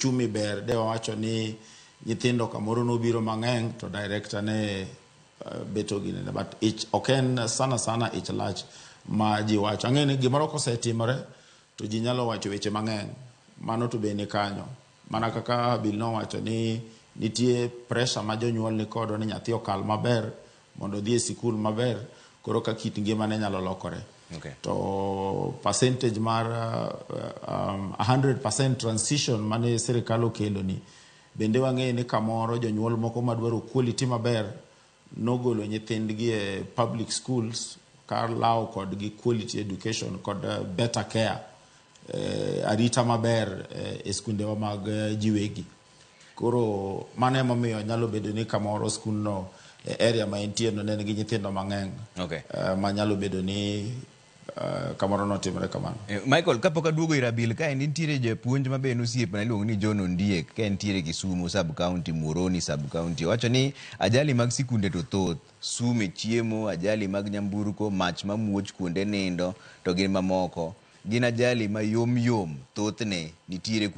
chumi ber de wacho ni nyithindo kamoro nobiro mang'eny to director ne beto gine, but ich oken sana ich lach ma ji wacho ang'eni gimoro kosetimore to ji nyalo wacho weche mang'eny mano to bene kanyo mana kaka Bill no wacho ni nitie pressure ma jonyuol ni kodo ni nyathi okal maber mondo dhi e sikul maber koro ka kit ngimane nyalo lokore. Okay. To percentage mar 100% transition mane sirikal okelo ni bende wang'e ni kamoro jonyuol moko madwaro quality maber nogolo nyithindgi e public schools kar lao kod gi quality education kod better care arita maber e skundewa mag jiwegi. Koro mane momiyo nyalo bedo ni kamoro skul no area ma entie no ne gi nyithindo mang'eny. Okay. Ma nyalo bedo ni kamoro no timre kamano. Michael, kapok aduogo ira Bill, ka nitiere japuonj mabe nosiep na iluongo ni John Ondiek, ka nitiere Kisumu sub county, Muhoroni sub county. Wacho ni ajali mag sikunde to thoth, sume chiemo, ajali mag nyamburko, mach mamuoch kuonde nindo, to gin mamoko. Gin ajali ma yom thothne nitiere